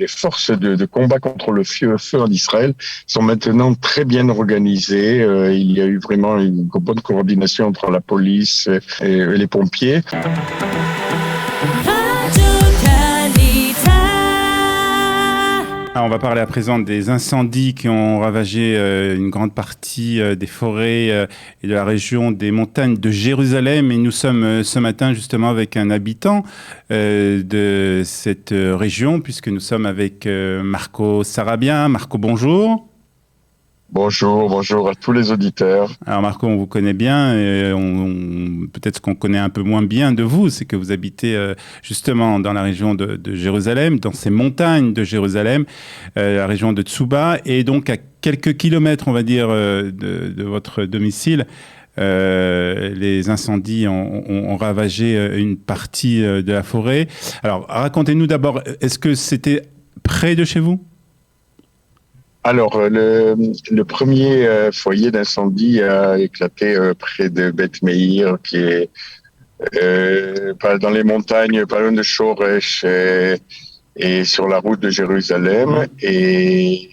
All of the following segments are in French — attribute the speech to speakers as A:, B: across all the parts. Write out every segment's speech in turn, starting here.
A: les forces de combat contre le feu en Israël sont maintenant très bien organisées. Il y a eu vraiment une bonne coordination entre la police et les pompiers.
B: Alors on va parler à présent des incendies qui ont ravagé une grande partie des forêts et de la région des montagnes de Jérusalem. Et nous sommes ce matin justement avec un habitant de cette région, puisque nous sommes avec Marco Sarabia. Marco, bonjour.
A: Bonjour à tous les auditeurs.
B: Alors Marco, on vous connaît bien, et peut-être ce qu'on connaît un peu moins bien de vous, c'est que vous habitez justement dans la région de Jérusalem, dans ces montagnes de Jérusalem, la région de Tsuba, et donc à quelques kilomètres, on va dire, de votre domicile. Les incendies ont ravagé une partie de la forêt. Alors racontez-nous d'abord, est-ce que c'était près de chez vous ?
A: Alors, le premier foyer d'incendie a éclaté près de Beth Meir, qui est dans les montagnes, pas loin de Shoresh et sur la route de Jérusalem. Et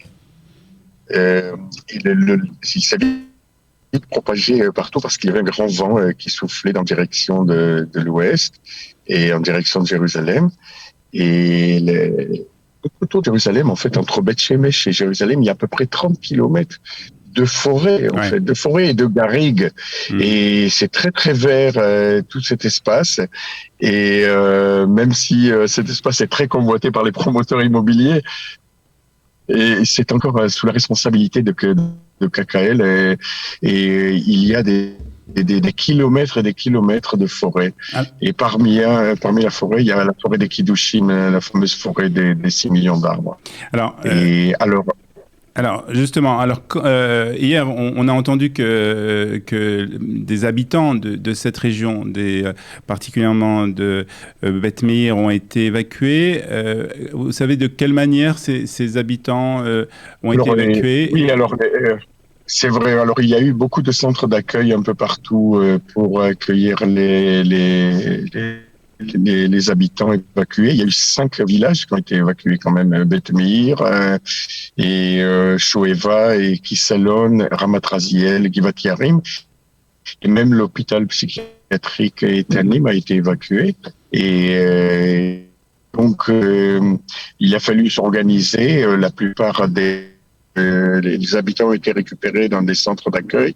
A: il s'est vite propagé partout parce qu'il y avait un grand vent qui soufflait en direction de l'ouest et en direction de Jérusalem. Et autour de Jérusalem, en fait, entre Beth Shemesh et Jérusalem, il y a à peu près 30 kilomètres de forêt, en fait, de forêt et de garrigues. Et c'est très, très vert, tout cet espace. Et même si cet espace est très convoité par les promoteurs immobiliers, et c'est encore sous la responsabilité de KKL, et il y a des kilomètres et des kilomètres de forêt. Et parmi la forêt, il y a la forêt des Kiddushim, la fameuse forêt des 6 millions d'arbres.
B: Alors justement, hier, on a entendu que des habitants de cette région, particulièrement de Beth Meir, ont été évacués. Vous savez de quelle manière ces habitants ont été évacués ?
A: Oui, c'est vrai. Alors, il y a eu beaucoup de centres d'accueil un peu partout pour accueillir les habitants évacués. Il y a eu 5 villages qui ont été évacués quand même. Beth Meir, et Shoeva, et Kisalon, Ramat Raziel, Givat Yarim. Et même l'hôpital psychiatrique Etanim a été évacué. Et donc, il a fallu s'organiser. La plupart les habitants ont été récupérés dans des centres d'accueil,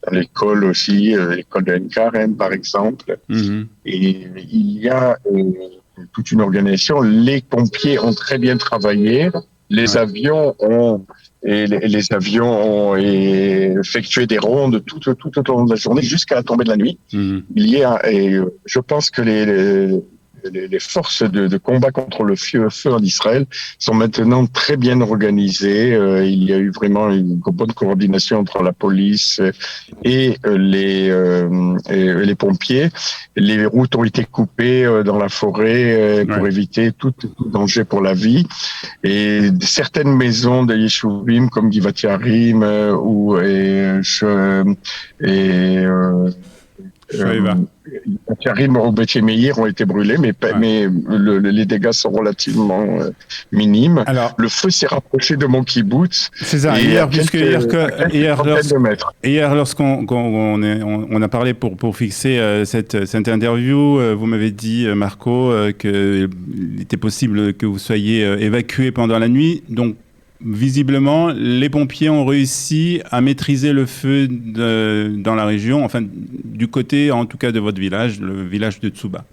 A: à l'école aussi, l'école de Nkarem par exemple. Et il y a toute une organisation. Les pompiers ont très bien travaillé. Les avions ont effectué des rondes tout au long de la journée jusqu'à la tombée de la nuit. Je pense que les forces de combat contre le feu en Israël sont maintenant très bien organisées. Il y a eu vraiment une bonne coordination entre la police et les pompiers. Les routes ont été coupées dans la forêt pour éviter tout danger pour la vie. Et certaines maisons de Yeshuvim comme Givat Yarim Karim ou Beth Meir ont été brûlés, mais les dégâts sont relativement minimes. Alors, le feu s'est rapproché de mon kibboutz.
B: C'est ça. Hier, lorsqu'on a parlé pour fixer cette interview, vous m'avez dit, Marco, qu'il était possible que vous soyez évacué pendant la nuit. Donc, visiblement, les pompiers ont réussi à maîtriser le feu dans la région, enfin du côté en tout cas de votre village, le village de Tsuba.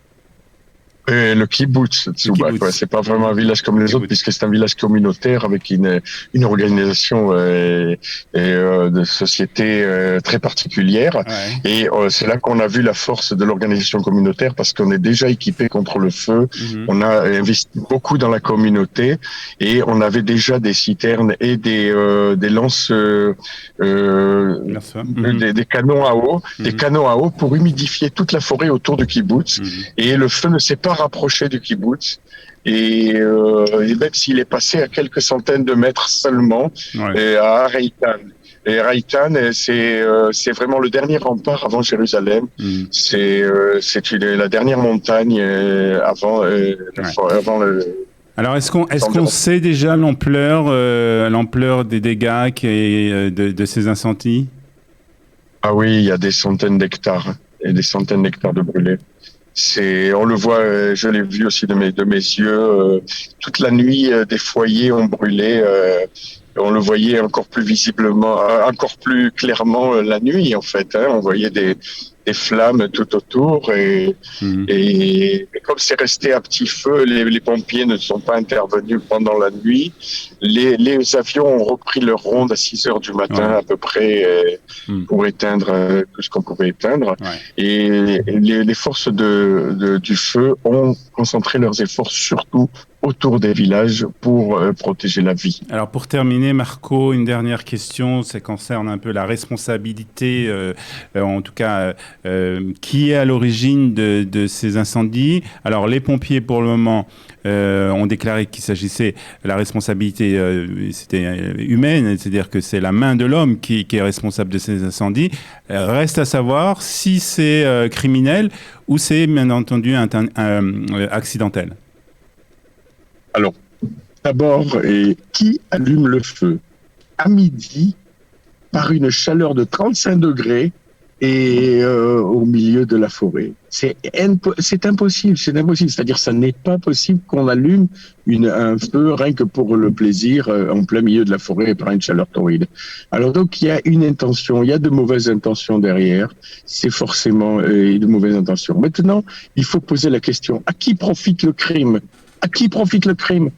A: Le kibbutz, Tsuba, quoi. C'est pas vraiment un village comme les autres, puisque c'est un village communautaire avec une organisation de société très particulière. Ouais. Et c'est là qu'on a vu la force de l'organisation communautaire, parce qu'on est déjà équipé contre le feu. On a investi beaucoup dans la communauté et on avait déjà des citernes et des lances, des canons à eau, des canons à eau pour humidifier toute la forêt autour du kibbutz. Et le feu ne s'est pas rapproché du kibbutz. Et même s'il est passé à quelques centaines de mètres seulement, à Reitan. Et Reitan, c'est vraiment le dernier rempart avant Jérusalem. C'est la dernière montagne avant
B: Alors, est-ce qu'on sait déjà l'ampleur des dégâts de ces incendies?
A: Ah oui, il y a des centaines d'hectares et des centaines d'hectares de brûlés. On le voit, je l'ai vu aussi de mes yeux. Toute la nuit, des foyers ont brûlé. On le voyait encore plus visiblement, encore plus clairement la nuit en fait. On voyait des flammes tout autour et comme c'est resté à petit feu, les pompiers ne sont pas intervenus pendant la nuit. Les avions ont repris leur ronde à 6 heures du matin à peu près pour éteindre tout ce qu'on pouvait éteindre. Ouais. Et les forces du feu ont concentré leurs efforts surtout autour des villages pour protéger la vie.
B: Alors pour terminer, Marco, une dernière question, ça concerne un peu la responsabilité, en tout cas, qui est à l'origine de ces incendies. Alors les pompiers, pour le moment, ont déclaré qu'il s'agissait, la responsabilité, c'était humaine, c'est-à-dire que c'est la main de l'homme qui est responsable de ces incendies. Reste à savoir si c'est criminel ou c'est bien entendu accidentel.
A: Alors, d'abord, qui allume le feu à midi par une chaleur de 35 degrés et au milieu de la forêt? C'est impossible, c'est impossible. C'est-à-dire, ça n'est pas possible qu'on allume un feu rien que pour le plaisir en plein milieu de la forêt par une chaleur torride. Alors donc, il y a une intention, il y a de mauvaises intentions derrière. C'est forcément de mauvaises intentions. Maintenant, il faut poser la question, à qui profite le crime? À qui profite le crime?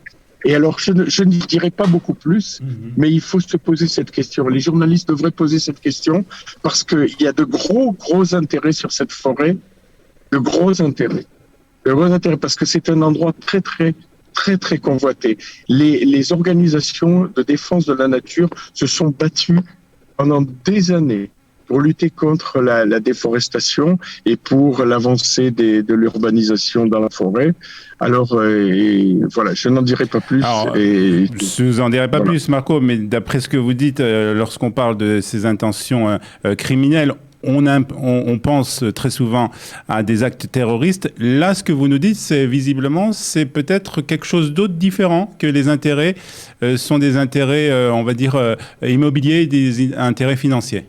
A: Et alors, je ne dirais pas beaucoup plus, mais il faut se poser cette question. Les journalistes devraient poser cette question parce qu'il y a de gros intérêts sur cette forêt, de gros intérêts parce que c'est un endroit très convoité. Les organisations de défense de la nature se sont battues pendant des années pour lutter contre la déforestation et pour l'avancée de l'urbanisation dans la forêt. Alors, voilà, je n'en dirai pas plus.
B: Alors, je vous en dirai pas plus, Marco, mais d'après ce que vous dites, lorsqu'on parle de ces intentions criminelles, on pense très souvent à des actes terroristes. Là, ce que vous nous dites, c'est visiblement, c'est peut-être quelque chose d'autre différent, que les intérêts sont des intérêts, on va dire, immobiliers, des intérêts financiers.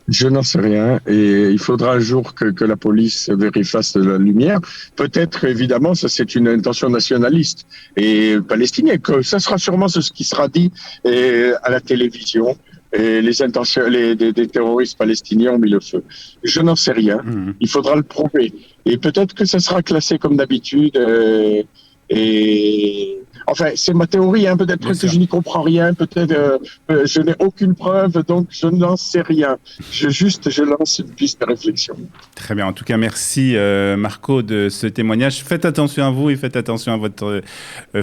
A: Je n'en sais rien et il faudra un jour que la police fasse de la lumière. Peut-être, évidemment, ça c'est une intention nationaliste et palestinienne. Que ça sera sûrement ce qui sera dit à la télévision. Et des terroristes palestiniens ont mis le feu. Je n'en sais rien. Il faudra le prouver. Et peut-être que ça sera classé comme d'habitude. Enfin, c'est ma théorie, hein. Peut-être que je n'y comprends rien, peut-être je n'ai aucune preuve, donc je n'en sais rien. Je lance une piste de réflexion.
B: Très bien. En tout cas, merci Marco de ce témoignage. Faites attention à vous et faites attention à votre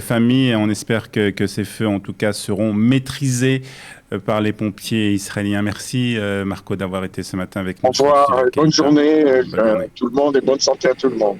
B: famille. On espère que ces feux, en tout cas, seront maîtrisés par les pompiers israéliens. Merci Marco d'avoir été ce matin avec nous.
A: Au revoir, bonne journée, tout le monde et bonne santé à tout le monde.